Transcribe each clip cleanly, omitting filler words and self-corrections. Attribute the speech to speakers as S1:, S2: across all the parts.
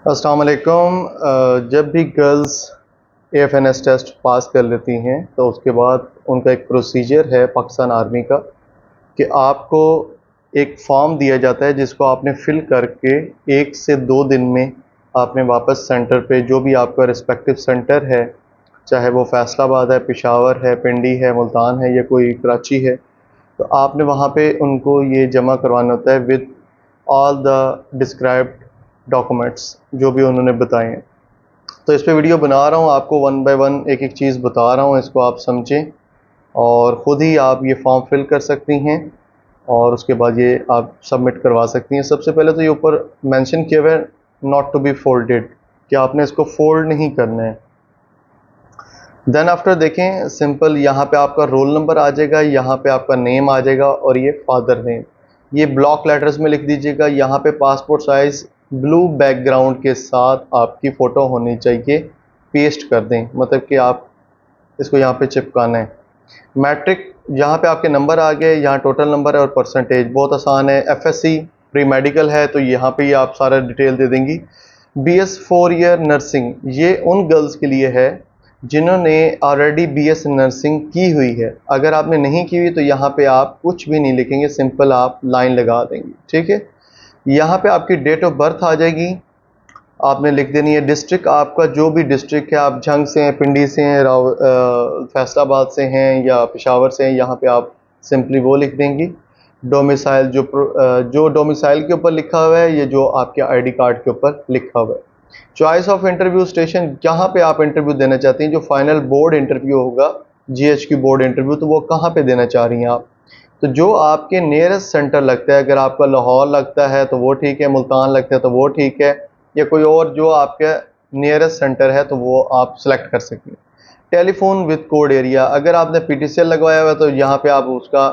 S1: अस्सलाम वालेकुम। जब भी गर्ल्स एएफएनएस टेस्ट पास कर लेती हैं तो उसके बाद उनका एक प्रोसीजर है पाकिस्तान आर्मी का कि आपको एक फॉर्म दिया जाता है जिसको आपने फिल करके 1 से 2 दिन में आपने वापस सेंटर पे जो भी आपका रिस्पेक्टिव सेंटर है, चाहे वो फैसलाबाद है, पेशावर है, पिंडी है, मुल्तान है या कोई कराची है, तो आपने वहाँ पे उनको ये जमा करवाना होता है with all the described documents जो भी उन्होंने बताए हैं। तो इस पे वीडियो बना रहा हूँ, आपको वन बाय वन एक एक चीज़ बता रहा हूँ, इसको आप समझें और ख़ुद ही आप ये फॉर्म फिल कर सकती हैं और उसके बाद ये आप सबमिट करवा सकती हैं। सबसे पहले तो ये ऊपर मेंशन किया हुआ है नॉट टू बी फोल्डेड, कि आपने इसको फोल्ड नहीं करना है। देन आफ्टर देखें सिंपल, यहाँ पे आपका रोल नंबर आ जाएगा, यहाँ पे आपका नेम आ जाएगा और ये फादर नेम, ये ब्लॉक लेटर्स में लिख दीजिएगा। यहाँ पे पासपोर्ट साइज़ ब्लू बैकग्राउंड के साथ आपकी फ़ोटो होनी चाहिए, पेस्ट कर दें, मतलब कि आप इसको यहाँ पे चिपकाना है। मैट्रिक, यहाँ पे आपके नंबर आ गए, यहाँ टोटल नंबर है और परसेंटेज, बहुत आसान है। एफएससी प्री मेडिकल है तो यहाँ पे ही आप सारा डिटेल दे देंगी। बीएस 4 ईयर नर्सिंग, ये उन गर्ल्स के लिए है जिन्होंने ऑलरेडी बीएस नर्सिंग की हुई है। अगर आपने नहीं की हुई तो यहाँ पे आप कुछ भी नहीं लिखेंगे, सिंपल आप लाइन लगा देंगे, ठीक है। यहाँ पे आपकी डेट ऑफ बर्थ आ जाएगी, आपने लिख देनी है। डिस्ट्रिक्ट आपका जो भी डिस्ट्रिक्ट है, आप झंग से हैं, पिंडी से हैं, फैसलाबाद से हैं या पेशावर से हैं, यहाँ पे आप सिंपली वो लिख देंगी। डोमिसाइल जो डोमिसाइल के ऊपर लिखा हुआ है, ये जो आपके आईडी कार्ड के ऊपर लिखा हुआ है। चॉइस ऑफ इंटरव्यू स्टेशन, जहाँ पे आप इंटरव्यू देना चाहती हैं, जो फाइनल बोर्ड इंटरव्यू होगा, जीएचक्यू बोर्ड इंटरव्यू, तो वो कहाँ पे देना चाह रही हैं आप। तो जो आपके नियरेस्ट सेंटर लगता है, अगर आपका लाहौर लगता है तो वो ठीक है, मुल्तान लगता है तो वो ठीक है, या कोई और जो आपके नियरेस्ट सेंटर है तो वो आप सेलेक्ट कर सकते हैं। टेलीफोन विद कोड एरिया, अगर आपने पीटीसीएल लगवाया हुआ है तो यहाँ पे आप उसका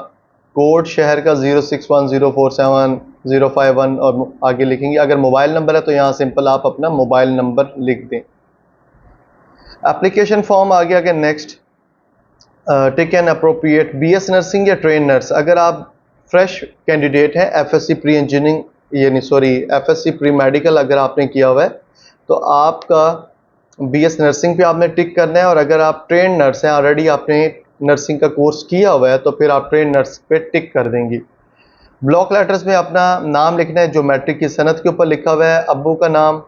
S1: कोड शहर का 061047051 और आगे लिखेंगे। अगर मोबाइल नंबर है तो यहाँ सिंपल आप अपना मोबाइल नंबर लिख दें। एप्लीकेशन फॉर्म आ गया कि next take an appropriate BS nursing या ट्रेन नर्स, अगर आप फ्रेश कैंडिडेट हैं, एफएससी प्री इंजीनियरिंग यानी सॉरी एफएससी प्री मेडिकल अगर आपने किया हुआ है तो आपका बीएस नर्सिंग पे आपने टिक करना है, और अगर आप ट्रेन नर्स हैं, ऑलरेडी आपने नर्सिंग का कोर्स किया हुआ है, तो फिर आप ट्रेन नर्स पे टिक कर देंगी। ब्लॉक लेटर्स में अपना नाम लिखना है जो मैट्रिक की सनद के ऊपर लिखा हुआ है, अब्बू का नाम,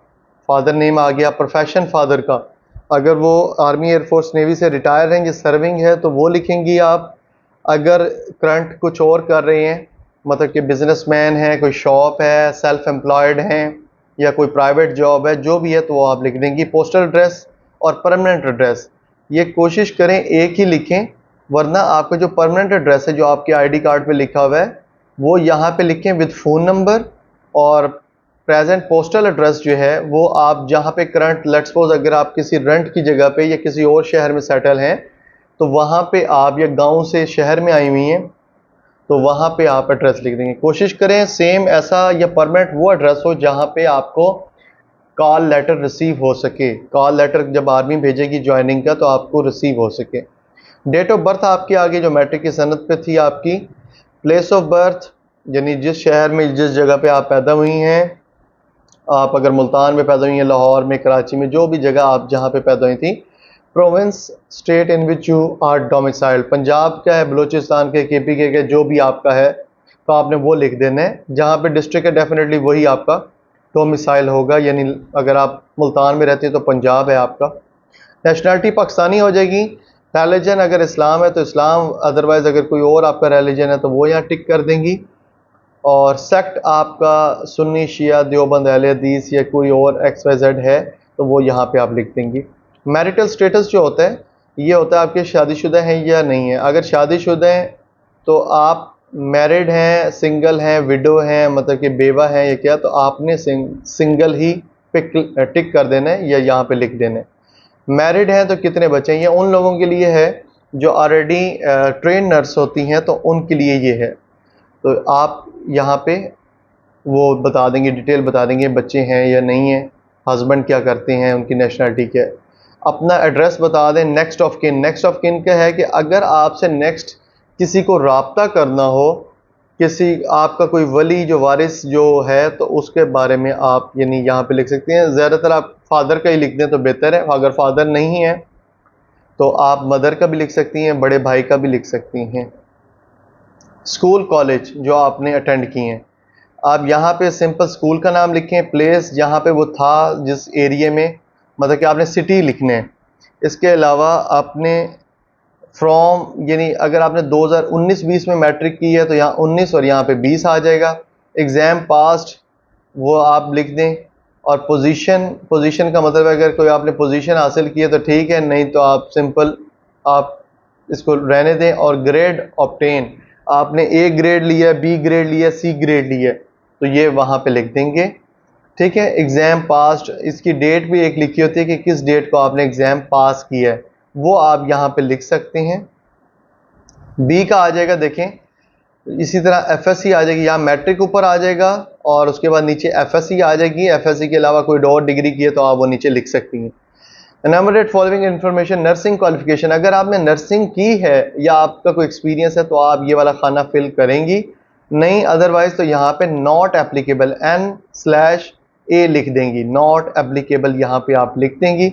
S1: फादर नेम आ गया, प्रोफेशन फादर का, अगर वो आर्मी एयरफोर्स नेवी से रिटायर हैं या सर्विंग है तो वो लिखेंगी आप। अगर करंट कुछ और कर रहे हैं, मतलब कि बिजनेसमैन है, कोई शॉप है, सेल्फ एम्प्लॉयड हैं या कोई प्राइवेट जॉब है, जो भी है तो वो आप लिख देंगी। पोस्टल एड्रेस और परमानेंट एड्रेस, ये कोशिश करें एक ही लिखें, वरना आपका जो परमानेंट एड्रेस है जो आपके आईडी कार्ड पे लिखा हुआ है वो यहाँ पे लिखें विद फ़ोन नंबर, और प्रेजेंट पोस्टल एड्रेस जो है वो आप जहाँ पे करंट, लेट्स सपोज अगर आप किसी रेंट की जगह पे या किसी और शहर में सेटल हैं तो वहाँ पे आप, या गांव से शहर में आई हुई हैं तो वहाँ पे आप एड्रेस लिख देंगे। कोशिश करें सेम ऐसा या परमानेंट वो एड्रेस हो जहाँ पे आपको कॉल लेटर रिसीव हो सके, कॉल लेटर जब आर्मी भेजेगी ज्वाइनिंग का तो आपको रिसीव हो सके। डेट ऑफ बर्थ आपकी आगे जो मैट्रिक की सनद पे थी आपकी। प्लेस ऑफ बर्थ, यानी जिस शहर में, जिस जगह पे आप पैदा हुई हैं, आप अगर मुल्तान में पैदा हुई हैं, लाहौर में, कराची में, जो भी जगह आप जहाँ पे पैदा हुई थी। Province, state in which you are domiciled, Punjab का है, बलूचिस्तान के, केपी के जो भी आपका है तो आपने वो लिख देना है। जहाँ पे डिस्ट्रिक्ट है डेफिनेटली वही आपका डोमिसाइल होगा, यानी अगर आप मुल्तान में रहते हैं तो पंजाब है आपका। नेशनलिटी पाकिस्तानी हो जाएगी। रिलीजन अगर इस्लाम है तो इस्लाम, अदरवाइज़ अगर कोई और आपका रिलीजन है तो वो यहाँ टिक कर देंगी। और सेक्ट आपका सुन्नी, शिया, देवबंद, अहले हदीस या कोई और एक्स वाई जेड है तो वो यहाँ पे आप लिख देंगी। मैरिटल स्टेटस जो होता है ये होता है आपके शादीशुदा हैं या नहीं है। अगर शादीशुदा हैं तो आप मैरिड हैं, सिंगल हैं, विडो हैं, मतलब कि बेवा हैं या क्या, तो आपने सिंगल ही टिक कर देना है या यहाँ पे लिख देना है। मैरिड हैं तो कितने बच्चे हैं, ये उन लोगों के लिए है जो ऑलरेडी ट्रेन नर्स होती हैं तो उनके लिए ये है। तो आप यहाँ पे वो बता देंगे, डिटेल बता देंगे बच्चे हैं या नहीं हैं, हस्बैंड क्या करते हैं, उनकी नेशनलिटी क्या है, अपना एड्रेस बता दें। Next of kin, next of kin का है कि अगर आपसे नेक्स्ट किसी को राब्ता करना हो किसी आपका कोई वली जो वारिस जो है तो उसके बारे में आप यानी यहाँ पे लिख सकते हैं। ज़्यादातर आप फादर का ही लिख दें तो बेहतर है, अगर फादर नहीं है तो आप मदर का भी लिख सकती हैं, बड़े भाई का भी लिख सकती हैं। स्कूल कॉलेज जो आपने अटेंड किए हैं, आप यहाँ पे सिंपल स्कूल का नाम लिखें, प्लेस जहाँ पे वो था जिस एरिया में, मतलब कि आपने सिटी लिखने है। इसके अलावा आपने फ्रॉम यानी अगर आपने 2019-20 में मैट्रिक की है तो यहाँ 19 और यहाँ पे 20 आ जाएगा। एग्ज़ाम पास्ट वो आप लिख दें। और पोजीशन का मतलब है अगर कोई आपने पोजीशन हासिल की है तो ठीक है, नहीं तो आप सिंपल आप इसको रहने दें। और ग्रेड ऑब्टेन, आपने ए ग्रेड लिया, बी ग्रेड लिया, सी ग्रेड लिया, तो ये वहाँ पे लिख देंगे। ठीक है। एग्ज़ाम पास्ट, इसकी डेट भी एक लिखी होती है कि किस डेट को आपने एग्ज़ाम पास किया है, वो आप यहाँ पे लिख सकते हैं। बी का आ जाएगा, देखें इसी तरह एफएससी आ जाएगी, यहाँ मैट्रिक ऊपर आ जाएगा और उसके बाद नीचे एफएससी आ जाएगी। एफएससी के अलावा कोई और डिग्री की है तो आप वो नीचे लिख सकती हैं। Enumerate following information, nursing qualification, अगर आपने नर्सिंग की है या आपका कोई एक्सपीरियंस है तो आप ये वाला खाना फिल करेंगी, नहीं अदरवाइज तो यहाँ पे नॉट एप्लीकेबल N/A लिख देंगी। नॉट एप्लीकेबल यहाँ पे आप लिख देंगी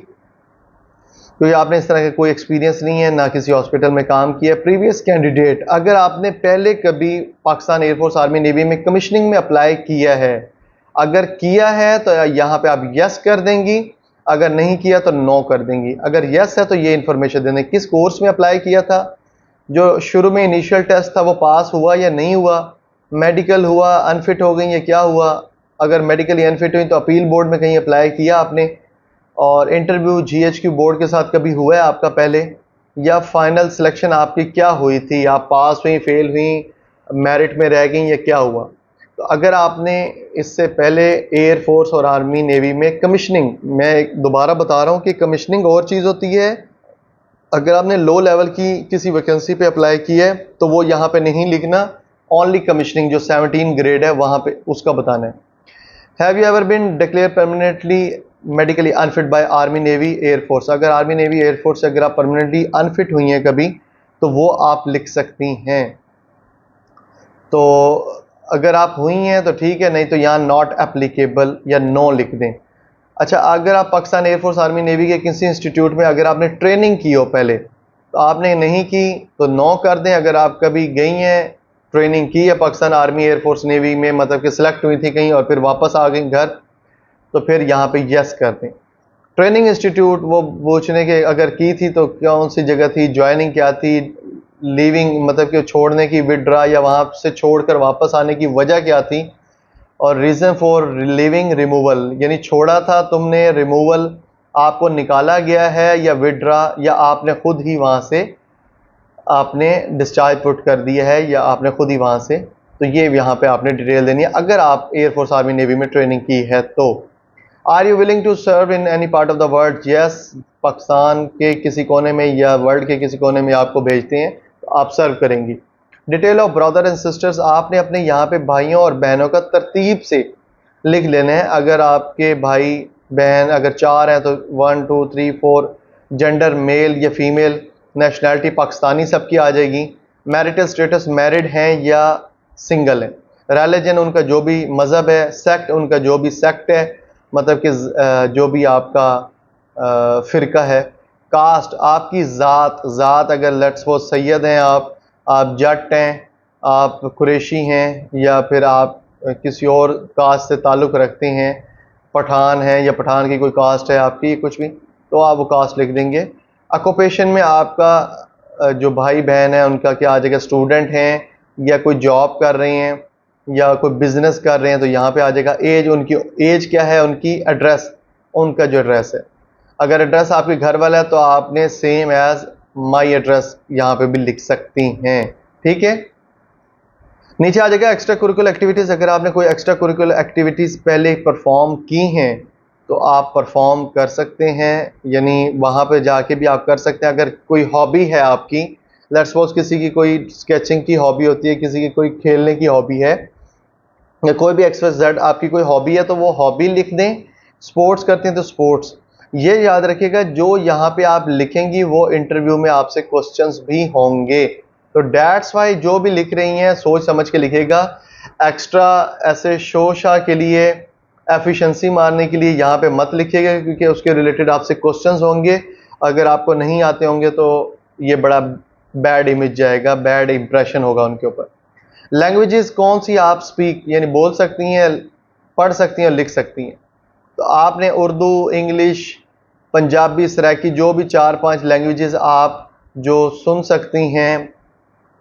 S1: क्योंकि आपने इस तरह का कोई एक्सपीरियंस नहीं है, ना किसी हॉस्पिटल में काम किया। प्रीवियस कैंडिडेट, अगर आपने पहले कभी पाकिस्तान एयरफोर्स आर्मी नेवी में कमीशनिंग में अप्लाई किया है, अगर किया है तो यहाँ पे आप यस कर देंगी, अगर नहीं किया तो नो कर देंगी। अगर यस है तो ये इन्फॉर्मेशन दे दें किस कोर्स में अप्लाई किया था, जो शुरू में इनिशियल टेस्ट था वो पास हुआ या नहीं हुआ, मेडिकल हुआ, अनफिट हो गई या क्या हुआ। अगर मेडिकली अनफिट हुई तो अपील बोर्ड में कहीं अप्लाई किया आपने, और इंटरव्यू जीएचक्यू बोर्ड के साथ कभी हुआ है आपका पहले, या फाइनल सिलेक्शन आपकी क्या हुई थी, आप पास हुई, फेल हुई, मेरिट में रह गई या क्या हुआ। तो अगर आपने इससे पहले एयरफोर्स और आर्मी नेवी में कमीशनिंग, मैं दोबारा बता रहा हूँ कि कमीशनिंग और चीज़ होती है। अगर आपने लो लेवल की किसी वैकेंसी पे अप्लाई की है तो वो यहाँ पे नहीं लिखना, ओनली कमीशनिंग जो 17 ग्रेड है वहाँ पे उसका बताना है। Have you ever been declared permanently medically unfit by army navy air force, अगर आर्मी नेवी एयरफोर्स से अगर आप परमानेंटली अनफिट हुई हैं कभी तो वो आप लिख सकती हैं। तो अगर आप हुई हैं तो ठीक है, नहीं तो यहाँ नॉट एप्लीकेबल या नो लिख दें। अच्छा, अगर आप पाकिस्तान एयरफोर्स आर्मी नेवी के किसी इंस्टीट्यूट में अगर आपने ट्रेनिंग की हो पहले तो आपने नहीं की तो नो कर दें। अगर आप कभी गई हैं, ट्रेनिंग की है पाकिस्तान आर्मी एयरफोर्स नेवी में, मतलब कि सिलेक्ट हुई थी कहीं और फिर वापस आ गई घर, तो फिर यहाँ पे यस कर दें। ट्रेनिंग इंस्टीट्यूट वो पूछने के अगर की थी तो कौन सी जगह थी, ज्वाइनिंग क्या थी, लीविंग मतलब कि छोड़ने की, विड्रा या वहाँ से छोड़कर वापस आने की वजह क्या थी, और रीज़न फॉर लीविंग रिमूवल यानी छोड़ा था तुमने, रिमूवल आपको निकाला गया है, या विड्रा या आपने खुद ही वहाँ से आपने डिस्चार्ज पुट कर दिया है या आपने खुद ही वहाँ से, तो ये यहाँ पे आपने डिटेल देनी है अगर आप एयरफोर्स आर्मी नेवी में ट्रेनिंग की है तो। Are you willing to serve in any part of the world, yes, Pakistan के किसी कोने में या वर्ल्ड के किसी कोने में आपको भेजते हैं तो आप सर्व करेंगी। Detail of brother and sisters, आपने अपने यहाँ पे भाइयों और बहनों का तरतीब से लिख लेना है। अगर आपके भाई बहन अगर 4 हैं तो 1 2 3 4, जेंडर मेल या फीमेल, नेशनैलिटी पाकिस्तानी सबकी आ जाएगी। मैरिटल स्टेटस मैरिड हैं या सिंगल हैं। रिलीजन उनका जो भी मज़हब है, सेक्ट उनका जो भी सेक्ट है, मतलब कि जो भी आपका फ़िरका है। कास्ट आपकी ज़ात अगर लेट्स सपोज सैयद हैं आप जट हैं, आप कुरैशी हैं, या फिर आप किसी और कास्ट से ताल्लुक़ रखते हैं, पठान हैं या पठान की कोई कास्ट है आपकी कुछ भी, तो आप वो कास्ट लिख देंगे। ऑक्यूपेशन में आपका जो भाई बहन है उनका क्या आ जाएगा, स्टूडेंट हैं या कोई जॉब कर रहे हैं या कोई बिजनेस कर रहे हैं तो यहाँ पे आ जाएगा। एज, उनकी एज क्या है, उनकी एड्रेस, उनका जो एड्रेस है, अगर एड्रेस आपके घर वाला है तो आपने सेम एज माई एड्रेस यहाँ पे भी लिख सकती हैं। ठीक है। नीचे आ जाएगा एक्स्ट्रा करिकुलर एक्टिविटीज़, अगर आपने कोई एक्स्ट्रा करिकुलर एक्टिविटीज़ पहले परफॉर्म की हैं तो आप परफॉर्म कर सकते हैं, यानी वहाँ पे जाके भी आप कर सकते हैं। अगर कोई हॉबी है आपकी, लेट्स सपोज किसी की कोई स्केचिंग की हॉबी होती है, किसी की कोई खेलने की हॉबी है, या कोई भी XYZ आपकी कोई हॉबी है तो वो हॉबी लिख दें। स्पोर्ट्स करते हैं तो स्पोर्ट्स। ये याद रखिएगा जो यहाँ पे आप लिखेंगी वो इंटरव्यू में आपसे क्वेश्चंस भी होंगे, तो डैट्स वाई जो भी लिख रही हैं सोच समझ के लिखेगा। एक्स्ट्रा ऐसे शोशा के लिए, एफिशिएंसी मारने के लिए यहाँ पे मत लिखिएगा, क्योंकि उसके रिलेटेड आपसे क्वेश्चंस होंगे। अगर आपको नहीं आते होंगे तो ये बड़ा बैड इमेज जाएगा, बैड इंप्रेशन होगा उनके ऊपर। लैंग्वेजेस कौन सी आप स्पीक यानी बोल सकती हैं, पढ़ सकती हैं, लिख सकती हैं? तो आपने उर्दू, इंग्लिश, पंजाबी, सराइकी, जो भी 4-5 लैंग्वेजेस आप जो सुन सकती हैं,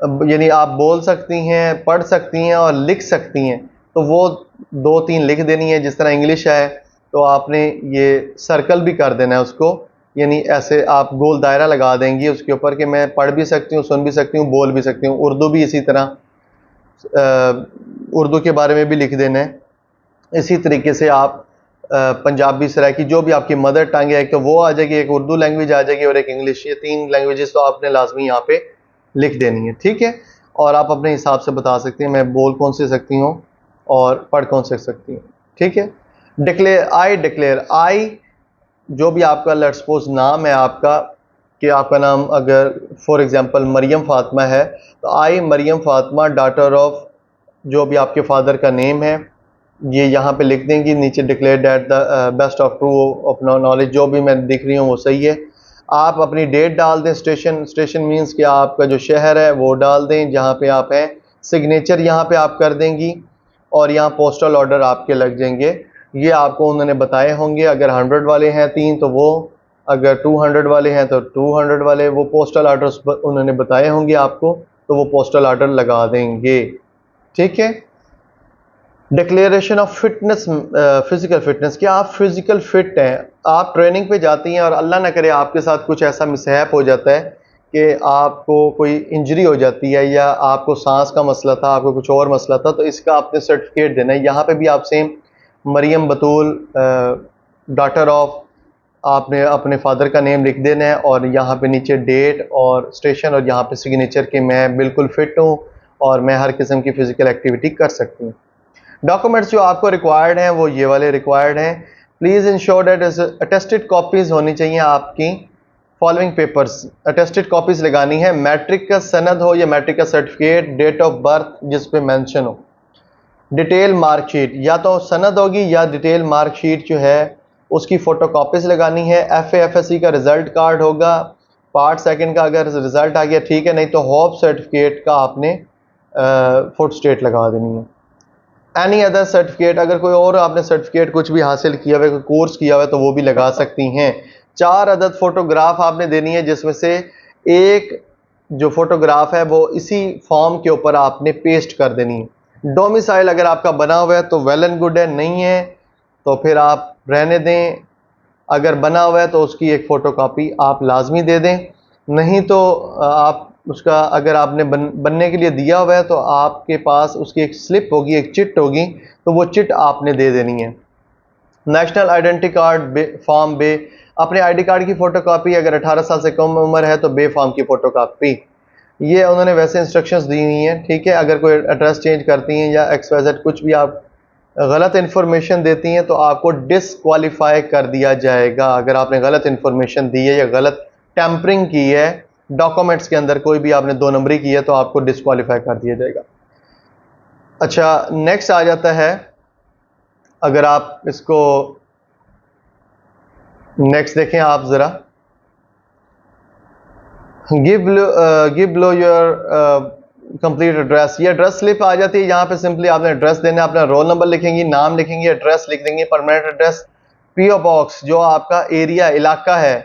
S1: यानी आप बोल सकती हैं, पढ़ सकती हैं और लिख सकती हैं, तो वो 2-3 लिख देनी है। जिस तरह इंग्लिश है तो आपने ये सर्कल भी कर देना है उसको, यानी ऐसे आप गोल दायरा लगा देंगी उसके ऊपर कि मैं पढ़ भी सकती हूँ, सुन भी सकती हूँ, बोल भी सकती हूँ। उर्दू भी इसी तरह, उर्दू के बारे में भी लिख देना है। इसी तरीके से आप पंजाबी, सराइकी, जो भी आपकी मदर टंग है, एक तो वो आ जाएगी, एक उर्दू लैंग्वेज आ जाएगी और एक इंग्लिश। ये 3 लैंग्वेजेस तो आपने लाजमी यहाँ पे लिख देनी है, ठीक है। और आप अपने हिसाब से बता सकते हैं मैं बोल कौन से सकती हूँ और पढ़ कौन से सकती हूँ, ठीक है। डिक्लेयर आई, जो भी आपका लेट्स सपोज नाम है आपका, कि आपका नाम अगर फॉर एग्जांपल मरियम फातिमा है, तो आई मरियम फातिमा डॉटर ऑफ, जो भी आपके फादर का नेम है, ये यहाँ पे लिख देंगी। नीचे declare that the best of true of knowledge, जो भी मैं दिख रही हूँ वो सही है। आप अपनी डेट डाल दें। स्टेशन मींस कि आपका जो शहर है वो डाल दें जहाँ पे आप हैं। सिग्नेचर यहाँ पे आप कर देंगी और यहाँ पोस्टल ऑर्डर आपके लग जाएंगे। ये आपको उन्होंने बताए होंगे। अगर 100 वाले हैं 3 तो वो, अगर 200 वाले हैं तो 200 वाले, वो पोस्टल ऑर्डर्स उन्होंने बताए होंगे आपको, तो वो पोस्टल ऑर्डर लगा देंगे, ठीक है। Declaration of fitness, physical fitness, क्या आप फिजिकल फिट हैं? आप ट्रेनिंग पे जाती हैं और अल्लाह ना करे आपके साथ कुछ ऐसा मिसहैप हो जाता है कि आपको कोई इंजरी हो जाती है, या आपको सांस का मसला था, आपको कुछ और मसला था, तो इसका आपने सर्टिफिकेट देना है। यहाँ पे भी आप same Maryam Batool daughter of, आपने अपने फादर का नेम लिख देना है और यहाँ पे नीचे डेट और स्टेशन और यहाँ पे सिग्नेचर कि मैं बिल्कुल फिट हूँ और मैं हर किस्म की फ़िज़िकल एक्टिविटी कर सकती हूँ। डॉक्यूमेंट्स जो आपको रिक्वायर्ड हैं वो ये वाले रिक्वायर्ड हैं। Please ensure that attested copies होनी चाहिए आपकी। फॉलोइंग पेपर्स अटेस्टेड कॉपीज़ लगानी है। मैट्रिक का सनद हो या मैट्रिक का सर्टिफिकेट, डेट ऑफ बर्थ जिस पे मेंशन हो। डिटेल मार्कशीट, या तो सनद होगी या डिटेल मार्कशीट जो है उसकी फ़ोटोकॉपीज़ लगानी है। FA-FSC का रिज़ल्ट कार्ड होगा। पार्ट सेकंड का अगर रिज़ल्ट आ गया ठीक है, नहीं तो होप सर्टिफिकेट का आपने फोटोस्टेट लगा देनी है। एनी अदर सर्टिफिकेट, अगर कोई और आपने सर्टिफिकेट कुछ भी हासिल किया हुआ है, कोई कोर्स किया हुआ है, तो वो भी लगा सकती हैं। 4 अदद फोटोग्राफ आपने देनी है, जिसमें से एक जो फोटोग्राफ है वो इसी फॉर्म के ऊपर आपने पेस्ट कर देनी है। डोमिसाइल अगर आपका बना हुआ है तो वेल एंड गुड है, नहीं है तो फिर आप रहने दें। अगर बना हुआ है तो उसकी एक फ़ोटोकॉपी आप लाजमी दे दें। नहीं तो आप उसका, अगर आपने बनने के लिए दिया हुआ है तो आपके पास उसकी एक स्लिप होगी, एक चिट होगी, तो वो चिट आपने दे देनी है। नेशनल आइडेंटिटी कार्ड फॉर्म बे, अपने आईडी कार्ड की फ़ोटोकॉपी, अगर 18 साल से कम उम्र है तो बे फॉर्म की फ़ोटोकॉपी। ये उन्होंने वैसे इंस्ट्रक्शंस दी हुई हैं, ठीक है। अगर कोई एड्रेस चेंज करती हैं या XYZ कुछ भी आप गलत इन्फॉर्मेशन देती हैं तो आपको डिसक्वालीफाई कर दिया जाएगा। अगर आपने गलत इन्फॉर्मेशन दी है या गलत टैंपरिंग की है डॉक्यूमेंट्स के अंदर, कोई भी आपने 2 नंबरी की है, तो आपको डिसक्वालीफाई कर दिया जाएगा। अच्छा, नेक्स्ट आ जाता है, अगर आप इसको नेक्स्ट देखें आप ज़रा, give below your complete address. ये एड्रेस स्लिप आ जाती है। यहाँ पे सिंपली आपने एड्रेस देना है, अपना रोल नंबर लिखेंगी, नाम लिखेंगी, एड्रेस लिख देंगे, परमानेंट एड्रेस। पीओ बॉक्स, जो आपका एरिया इलाका है,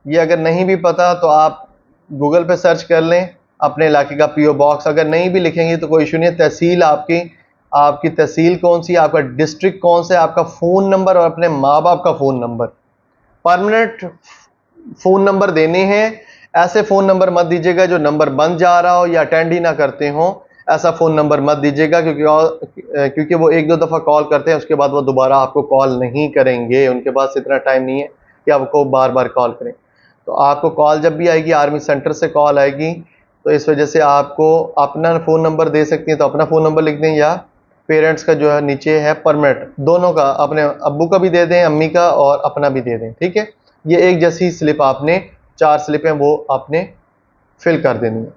S1: ये अगर नहीं भी पता तो आप गूगल पे सर्च कर लें अपने इलाके का पीओ बॉक्स। अगर नहीं भी लिखेंगी तो कोई इशू नहीं है। तहसील आपकी, आपकी तहसील कौन सी, आपका डिस्ट्रिक्ट कौन सा है, आपका फ़ोन नंबर और अपने माँ बाप का phone number, permanent phone number देने हैं। ऐसे फ़ोन नंबर मत दीजिएगा जो नंबर बंद जा रहा हो या अटेंड ही ना करते हो। ऐसा फ़ोन नंबर मत दीजिएगा, क्योंकि वो 1-2 दफ़ा कॉल करते हैं, उसके बाद वो दोबारा आपको कॉल नहीं करेंगे। उनके पास इतना टाइम नहीं है कि आपको बार बार कॉल करें। तो आपको कॉल जब भी आएगी आर्मी सेंटर से कॉल आएगी, तो इस वजह से आपको अपना फ़ोन नंबर दे सकती हैं, तो अपना फ़ोन नंबर लिख दें, या पेरेंट्स का जो है नीचे है परमानेंट, दोनों का, अपने अब्बू का भी दे दें, अम्मी का, और अपना भी दे दें, ठीक है। ये एक जैसी स्लिप आपने, 4 स्लिप हैं वो आपने फिल कर देनी है।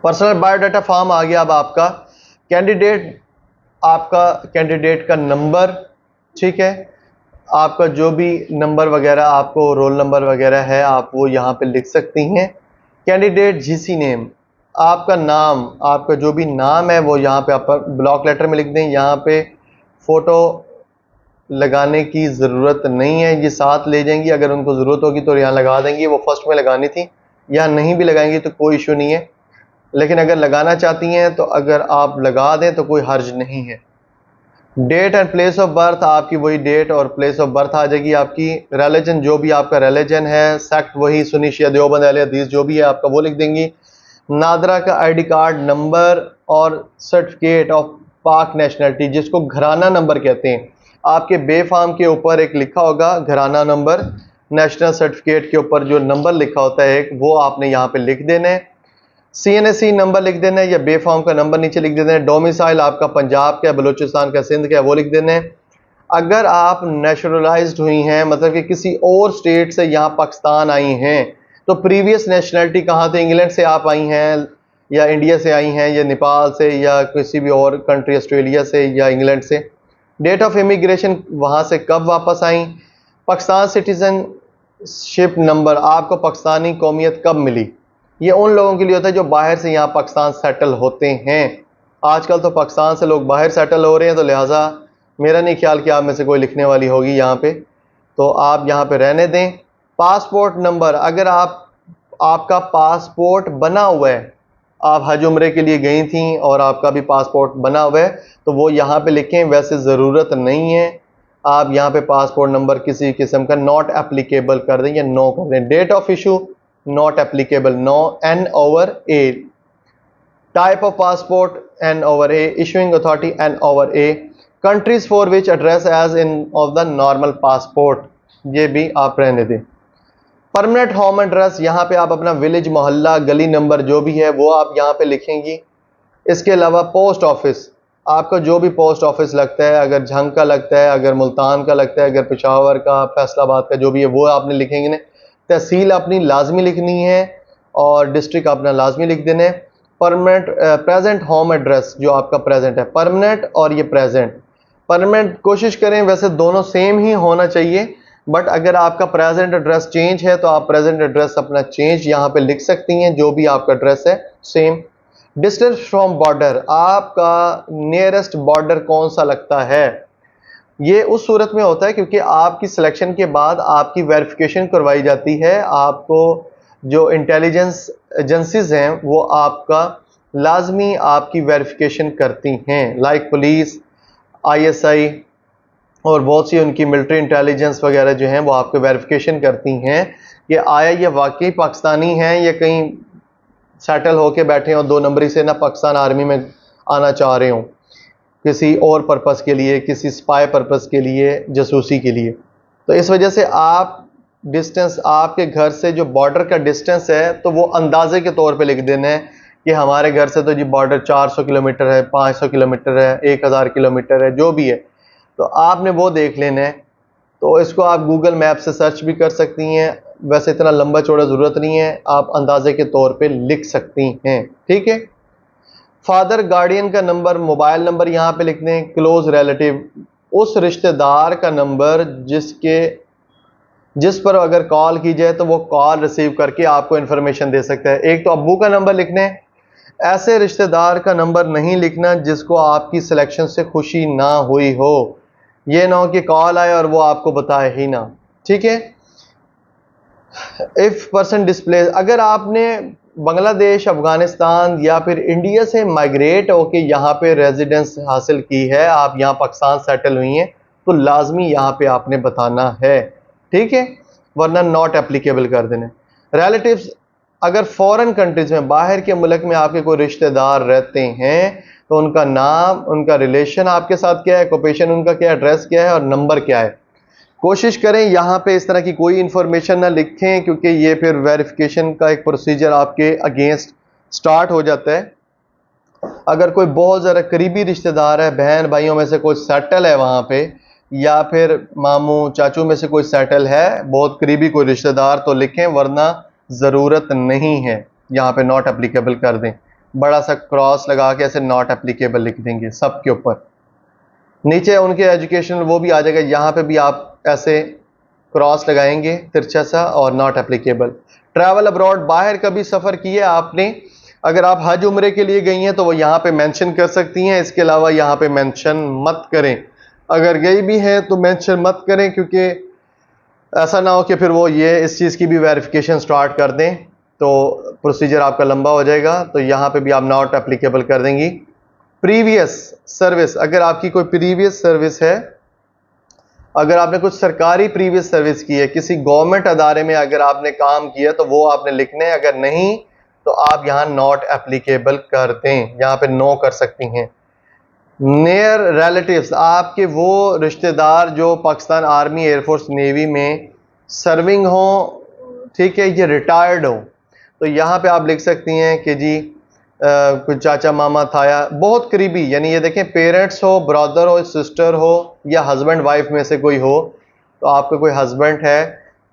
S1: पर्सनल बायोडाटा फॉर्म आ गया। अब आपका कैंडिडेट का नंबर, ठीक है, आपका जो भी नंबर वगैरह, आपको रोल नंबर वगैरह है, आप वो यहाँ पे लिख सकती हैं। कैंडिडेट जीसी नेम, आपका नाम, आपका जो भी नाम है वो यहाँ पे आप ब्लॉक लेटर में लिख दें। यहाँ पे फ़ोटो लगाने की ज़रूरत नहीं है, ये साथ ले जाएंगी, अगर उनको ज़रूरत होगी तो यहाँ लगा देंगी। वो फर्स्ट में लगानी थी, या नहीं भी लगाएंगी तो कोई इशू नहीं है, लेकिन अगर लगाना चाहती हैं तो अगर आप लगा दें तो कोई हर्ज नहीं है। Date and place of birth, आपकी वही डेट और प्लेस ऑफ बर्थ आ जाएगी। आपकी रिलीजन, जो भी आपका रिलीजन है, सेक्ट वही सुन्नी शिया देवबंद अहले हदीस जो भी है आपका वो लिख देंगी। नादरा का आईडी कार्ड नंबर और सर्टिफिकेट ऑफ पाक नेशनलिटी, जिसको घराना नंबर कहते हैं, आपके बे फार्म के ऊपर एक लिखा होगा घराना नंबर, नेशनल सर्टिफिकेट के ऊपर जो नंबर लिखा होता है एक, वो आपने यहाँ पे लिख देना है। CNSE नंबर लिख देना है, या बे फार्म का नंबर नीचे लिख देना है। डोमिसाइल आपका पंजाब का, बलूचिस्तान का, सिंध का, वो लिख देना है। अगर आप नेशनलाइज्ड हुई हैं, मतलब कि किसी और स्टेट से यहाँ पाकिस्तान आई हैं, तो प्रीवियस नेशनलिटी कहाँ थे, इंग्लैंड से आप आई हैं, या इंडिया से आई हैं, या नेपाल से, या किसी भी और कंट्री, ऑस्ट्रेलिया से या इंग्लैंड से। डेट ऑफ इमिग्रेशन, वहाँ से कब वापस आई। पाकिस्तान सिटीजनशिप नंबर, आपको पाकिस्तानी कौमियत कब मिली। ये उन लोगों के लिए होता है जो बाहर से यहाँ पाकिस्तान सेटल होते हैं। आजकल तो पाकिस्तान से लोग बाहर सेटल हो रहे हैं, तो लिहाजा मेरा नहीं ख्याल कि आप में से कोई लिखने वाली होगी यहाँ पे, तो आप यहाँ पे रहने दें। पासपोर्ट नंबर, अगर आपका पासपोर्ट बना हुआ है, आप हज उम्रे के लिए गई थी और आपका भी पासपोर्ट बना हुआ है, तो वो यहाँ पे लिखें। वैसे ज़रूरत नहीं है, आप यहाँ पे पासपोर्ट नंबर किसी किस्म का नॉट एप्लीकेबल कर दें या नो कर दें। Date of issue not applicable, no, N/A। Type of passport N/A। Issuing authority N/A। Countries for which address as in of the normal passport, ये भी आप रहने दें। परमानेंट होम एड्रेस, यहाँ पे आप अपना विलेज, मोहल्ला, गली नंबर जो भी है वो आप यहाँ पे लिखेंगी। इसके अलावा पोस्ट ऑफिस, आपका जो भी पोस्ट ऑफिस लगता है, अगर झंग का लगता है, अगर मुल्तान का लगता है, अगर पेशावर का, फैसलाबाद का, जो भी है वो आपने लिखेंगे ना। तहसील अपनी लाजमी लिखनी है और डिस्ट्रिक्ट अपना लाजमी लिख देना है। परमानेंट प्रेजेंट होम एड्रेस, जो आपका प्रेजेंट है, परमानेंट और ये प्रेजेंट। परमानेंट कोशिश करें, वैसे दोनों सेम ही होना चाहिए, बट अगर आपका प्रेजेंट एड्रेस चेंज है तो आप प्रेजेंट एड्रेस अपना चेंज यहाँ पे लिख सकती हैं, जो भी आपका एड्रेस है सेम। डिस्टेंस फ्रॉम बॉर्डर, आपका नियरेस्ट बॉर्डर कौन सा लगता है। ये उस सूरत में होता है क्योंकि आपकी सिलेक्शन के बाद आपकी वेरिफिकेशन करवाई जाती है। आपको जो इंटेलिजेंस एजेंसीज हैं वो आपका लाजमी आपकी वेरिफिकेशन करती हैं, लाइक पुलिस, ISI और बहुत सी उनकी मिलिट्री इंटेलिजेंस वगैरह जो हैं वो आपको वेरिफिकेशन करती हैं कि आया ये वाकई पाकिस्तानी हैं या कहीं सेटल होके बैठे हों 2 नंबरी से, ना पाकिस्तान आर्मी में आना चाह रहे हों किसी और पर्पस के लिए, किसी स्पाई पर्पस के लिए, जासूसी के लिए। तो इस वजह से आप डिस्टेंस, आपके घर से जो बॉर्डर का डिस्टेंस है, तो वो अंदाजे के तौर पे लिख देना है कि हमारे घर से तो जी बॉर्डर 400 किलोमीटर है, 500 किलोमीटर है, 1000 किलोमीटर है, जो भी है, तो आपने वो देख लेना है। तो इसको आप गूगल मैप से सर्च भी कर सकती हैं, वैसे इतना लंबा चौड़ा ज़रूरत नहीं है, आप अंदाजे के तौर पे लिख सकती हैं, ठीक है। फादर गार्डियन का नंबर, मोबाइल नंबर यहाँ पे लिख दें। क्लोज रिलेटिव, उस रिश्तेदार का नंबर जिस पर अगर कॉल की जाए तो वो कॉल रिसीव करके आपको इन्फॉर्मेशन दे सकता है। एक तो अब्बू का नंबर लिखने, ऐसे रिश्तेदार का नंबर नहीं लिखना जिसको आपकी सिलेक्शन से खुशी ना हुई हो, ये ना हो कि कॉल आए और वो आपको बताए ही ना, ठीक है। इफ पर्सन डिस्प्ले, अगर आपने बांग्लादेश, अफगानिस्तान या फिर इंडिया से माइग्रेट होके यहाँ पे रेजिडेंस हासिल की है, आप यहाँ पाकिस्तान सेटल हुई हैं, तो लाजमी यहाँ पे आपने बताना है, ठीक है, वरना नॉट एप्लीकेबल कर देना। रिलेटिव्स, अगर फॉरेन कंट्रीज में, बाहर के मुल्क में आपके कोई रिश्तेदार रहते हैं, तो उनका नाम, उनका रिलेशन आपके साथ क्या है, ऑक्यूपेशन उनका क्या है, एड्रेस क्या है और नंबर क्या है। कोशिश करें यहाँ पे इस तरह की कोई इंफॉर्मेशन ना लिखें, क्योंकि ये फिर वेरिफिकेशन का एक प्रोसीजर आपके अगेंस्ट स्टार्ट हो जाता है। अगर कोई बहुत ज़्यादा करीबी रिश्तेदार है, बहन भाइयों में से कोई सेटल है वहाँ पे, या फिर मामू चाचू में से कोई सेटल है, बहुत करीबी कोई रिश्तेदार, तो लिखें, वरना ज़रूरत नहीं है, यहाँ पे नॉट एप्लीकेबल कर दें। बड़ा सा क्रॉस लगा के ऐसे नॉट एप्लीकेबल लिख देंगे सब के ऊपर। नीचे उनके एजुकेशन वो भी आ जाएगा, यहाँ पे भी आप ऐसे क्रॉस लगाएंगे तिरछा सा और नॉट एप्लीकेबल। ट्रैवल अब्रॉड, बाहर कभी सफ़र किया आपने, अगर आप हज उम्रे के लिए गई हैं तो वो यहाँ पे मेंशन कर सकती हैं, इसके अलावा यहाँ पे मेंशन मत करें। अगर गई भी हैं तो मेंशन मत करें, क्योंकि ऐसा ना हो कि फिर वो ये इस चीज़ की भी वेरिफिकेशन स्टार्ट कर दें तो प्रोसीजर आपका लंबा हो जाएगा। तो यहाँ पे भी आप नॉट एप्लीकेबल कर देंगी। प्रीवियस सर्विस, अगर आपकी कोई प्रीवियस सर्विस है, अगर आपने कुछ सरकारी प्रीवियस सर्विस की है, किसी गवर्नमेंट अदारे में अगर आपने काम किया तो वो आपने लिखने, अगर नहीं तो आप यहाँ नॉट एप्लीकेबल कर दें, यहाँ पे नो कर सकती हैं। नियर रिलेटिव्स, आपके वो रिश्तेदार जो पाकिस्तान आर्मी, एयरफोर्स, नेवी में सर्विंग हो, ठीक है, ये रिटायर्ड हो, तो यहाँ पे आप लिख सकती हैं कि जी कुछ चाचा मामा थाया, बहुत करीबी, यानी ये देखें पेरेंट्स हो, ब्रदर हो, सिस्टर हो, या हस्बैंड वाइफ में से कोई हो, तो आपका कोई हस्बैंड है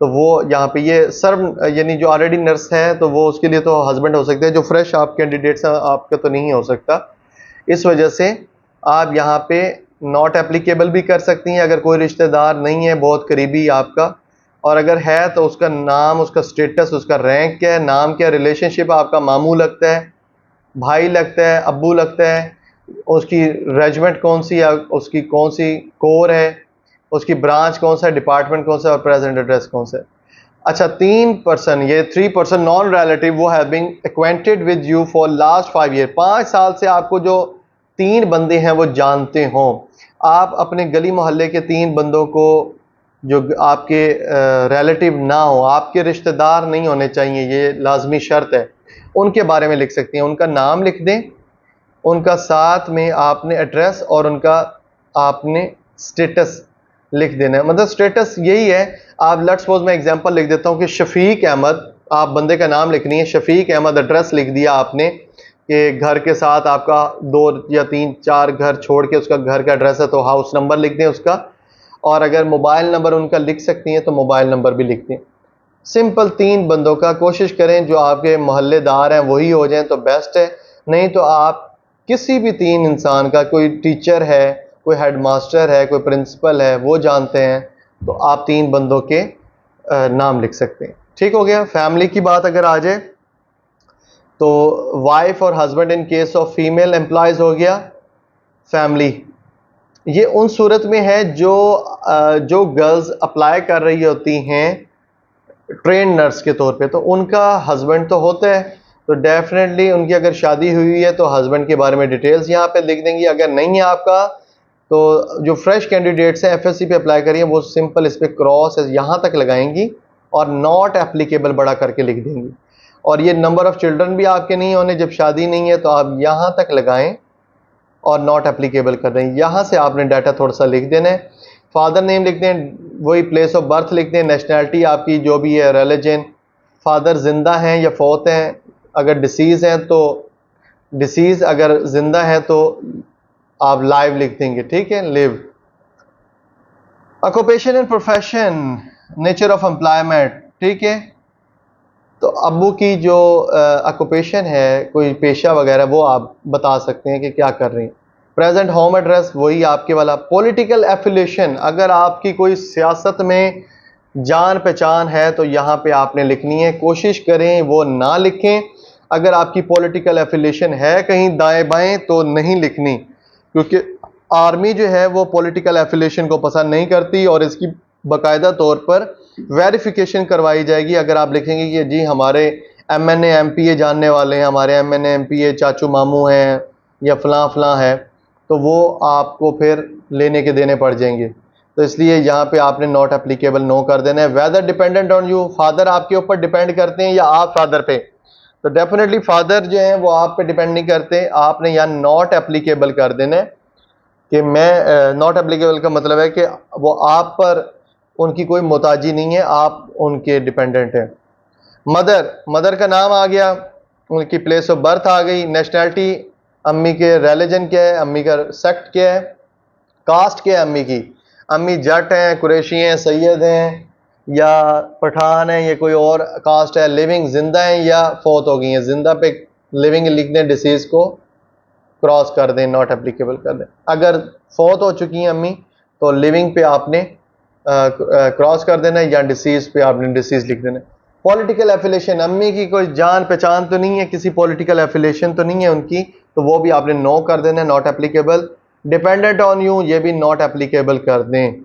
S1: तो वो यहाँ पे ये सर्व, यानी जो ऑलरेडी नर्स है तो वो उसके लिए तो हस्बैंड हो सकते हैं, जो फ्रेश आप कैंडिडेट्स हैं आपका तो नहीं हो सकता। इस वजह से आप यहाँ पे नॉट एप्लीकेबल भी कर सकती हैं अगर कोई रिश्तेदार नहीं है बहुत करीबी आपका, और अगर है तो उसका नाम, उसका स्टेटस, उसका रैंक क्या है, नाम क्या, रिलेशनशिप आपका मामू लगता है, भाई लगता है, अब्बू लगता है, उसकी रेजिमेंट कौन सी है, उसकी कौन सी कोर है, उसकी ब्रांच कौन सा है, डिपार्टमेंट कौन सा है, और प्रेजेंट एड्रेस कौन सा है। अच्छा, 3 पर्सन, ये 3 पर्सन नॉन रिलेटिव, वो have been acquainted with you for last 5 year, 5 साल से आपको जो 3 बंदे हैं वो जानते हों। आप अपने गली मोहल्ले के 3 बंदों को, जो आपके रिलेटिव ना हो, आपके रिश्तेदार नहीं होने चाहिए, ये लाजमी शर्त है, उनके बारे में लिख सकती हैं। उनका नाम लिख दें, उनका साथ में आपने एड्रेस और उनका आपने स्टेटस लिख देना है। मतलब स्टेटस यही है, आप लेट्स सपोज मैं एग्जांपल लिख देता हूँ कि शफीक अहमद, आप बंदे का नाम लिखनी है, शफीक अहमद, एड्रेस लिख दिया आपने कि घर के साथ आपका 2 या 3 4 घर छोड़ के उसका घर का एड्रेस है, तो हाउस नंबर लिख दें उसका, और अगर मोबाइल नंबर उनका लिख सकती हैं तो मोबाइल नंबर भी लिख दें। सिंपल 3 बंदों का, कोशिश करें जो आपके मोहल्लेदार हैं वही हो जाएं तो बेस्ट है, नहीं तो आप किसी भी 3 इंसान का, कोई टीचर है, कोई हेडमास्टर है, कोई प्रिंसिपल है, वो जानते हैं, तो आप 3 बंदों के नाम लिख सकते हैं। ठीक हो गया। फैमिली की बात अगर आ जाए तो वाइफ और husband in case of female employees हो गया। फैमिली ये उन सूरत में है जो गर्ल्स अप्लाई कर रही होती हैं ट्रेन नर्स के तौर पे, तो उनका हस्बैंड तो होता है, तो डेफिनेटली उनकी अगर शादी हुई है तो हस्बैंड के बारे में डिटेल्स यहाँ पे लिख देंगी। अगर नहीं है आपका तो जो फ्रेश कैंडिडेट्स हैं एफएससी पे अप्लाई करिए, वो सिंपल इस पे क्रॉस यहाँ तक लगाएंगी और नॉट एप्लीकेबल बड़ा करके लिख देंगी। और ये नंबर ऑफ चिल्ड्रन भी आपके नहीं होने, जब शादी नहीं है तो आप यहाँ तक लगाएं और नॉट एप्लीकेबल कर दें। यहाँ से आपने डाटा थोड़ा सा लिख देना है। फादर नेम लिख दें, वही प्लेस ऑफ बर्थ लिख दें, नेशनैलिटी आपकी जो भी है, रिलीजन, फादर जिंदा हैं या फौत हैं, अगर डिसीज़ हैं तो डिसीज़, अगर जिंदा है तो आप लाइव लिख देंगे, ठीक है, live. Occupation and profession, nature of employment, ठीक है, तो अब्बू की जो ऑक्यूपेशन है, कोई पेशा वगैरह, वो आप बता सकते हैं कि क्या कर रही हैं। प्रेजेंट होम एड्रेस वही आपके वाला। पॉलिटिकल एफिलिएशन, अगर आपकी कोई सियासत में जान पहचान है तो यहाँ पे आपने लिखनी है, कोशिश करें वो ना लिखें। अगर आपकी पॉलिटिकल एफिलिएशन है कहीं दाएं बाएं तो नहीं लिखनी, क्योंकि आर्मी जो है वो पॉलिटिकल एफिलिएशन को पसंद नहीं करती और इसकी बाकायदा तौर पर वेरिफिकेशन करवाई जाएगी। अगर आप लिखेंगे कि जी हमारे एमएनए एमपीए जानने वाले हैं, हमारे एमएनए एमपीए चाचू मामू हैं या फलां फलां है, तो वो आपको फिर लेने के देने पड़ जाएंगे। तो इसलिए यहाँ पे आपने नॉट एप्लीकेबल नो कर देना है। Whether dependent on you, father आपके ऊपर डिपेंड करते हैं या आप फादर पे, तो डेफिनेटली फादर जो हैं वो आप पे डिपेंड नहीं करते, आपने यहाँ नॉट एप्लीकेबल कर देना है कि मैं नॉट एप्लीकेबल का मतलब है कि वो आप पर उनकी कोई मोहताजी नहीं है, आप उनके डिपेंडेंट हैं। मदर, मदर का नाम आ गया, उनकी प्लेस ऑफ बर्थ आ गई, नेशनैलिटी, अम्मी के रिलीजन क्या है, अम्मी का सेक्ट क्या है, कास्ट क्या है अम्मी की, अम्मी जट हैं, कुरैशी हैं, सैयद हैं या पठान हैं या कोई और कास्ट है, लिविंग जिंदा हैं या फौत हो गई हैं। जिंदा पे लिविंग लिख दें, डिसीज़ को क्रॉस कर दें, नॉट एप्लीकेबल कर दें। अगर फौत हो चुकी हैं अम्मी तो लिविंग पे आपने क्रॉस कर देना है, या डिसीज़ पे आपने डिसीज़ लिख देना है। पॉलिटिकल एफिलेशन, अम्मी की कोई जान पहचान तो नहीं है, किसी पॉलिटिकल एफिलेशन तो नहीं है उनकी, तो वो भी आपने नो कर देना है, not applicable. Dependent on you, ये भी नॉट एप्लीकेबल कर दें,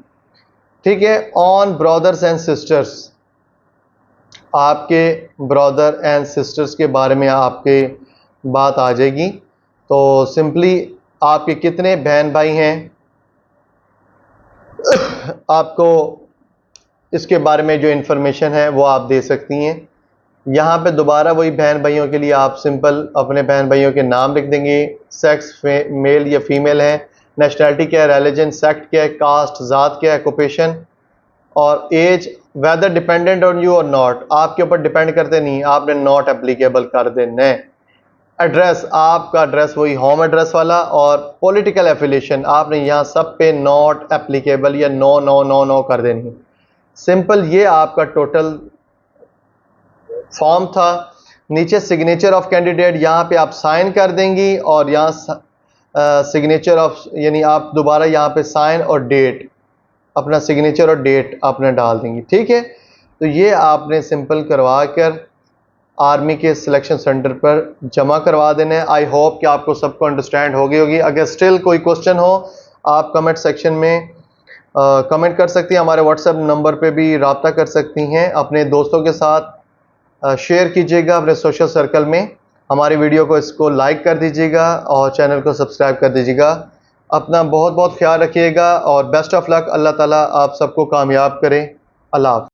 S1: ठीक है। ऑन ब्रदर्स एंड सिस्टर्स, आपके ब्रदर एंड सिस्टर्स के बारे में आपके बात आ जाएगी, तो सिंपली आपके कितने बहन भाई हैं आपको इसके बारे में जो इन्फॉर्मेशन है वो आप दे सकती हैं। यहाँ पे दोबारा वही बहन भाइयों के लिए आप सिंपल अपने बहन भाइयों के नाम लिख देंगे, सेक्स मेल या फीमेल है, नेशनैलिटी क्या है, रिलीजन, सेक्ट क्या है, कास्ट ज़ात क्या है, ऑक्यूपेशन, और age whether dependent on you और नॉट, आपके ऊपर डिपेंड करते नहीं, आपने नॉट एप्लीकेबल कर देना है। एड्रेस, आपका एड्रेस वही होम एड्रेस वाला, और पॉलिटिकल एफिलिएशन आपने यहाँ सब पे नॉट एप्लीकेबल या नो नो नो नो कर देनी। सिंपल, ये आपका टोटल फॉर्म था। नीचे सिग्नेचर ऑफ कैंडिडेट, यहाँ पे आप साइन कर देंगी, और यहाँ सिग्नेचर ऑफ, यानी आप दोबारा यहाँ पे साइन और डेट, अपना सिग्नेचर और डेट आपने डाल देंगी, ठीक है। तो ये आपने सिंपल करवा कर आर्मी के सिलेक्शन सेंटर पर जमा करवा देना है। आई होप कि आपको सबको अंडरस्टैंड हो गई होगी। अगर स्टिल कोई क्वेश्चन हो, आप कमेंट सेक्शन में कमेंट कर सकती हैं, हमारे व्हाट्सएप नंबर पे भी रब्ता कर सकती हैं। अपने दोस्तों के साथ शेयर कीजिएगा अपने सोशल सर्कल में, हमारी वीडियो को इसको लाइक कर दीजिएगा और चैनल को सब्सक्राइब कर दीजिएगा। अपना बहुत बहुत ख्याल रखिएगा और बेस्ट ऑफ लक। अल्लाह ताला आप सबको कामयाब करें। अल्लाह हाफ़िज़।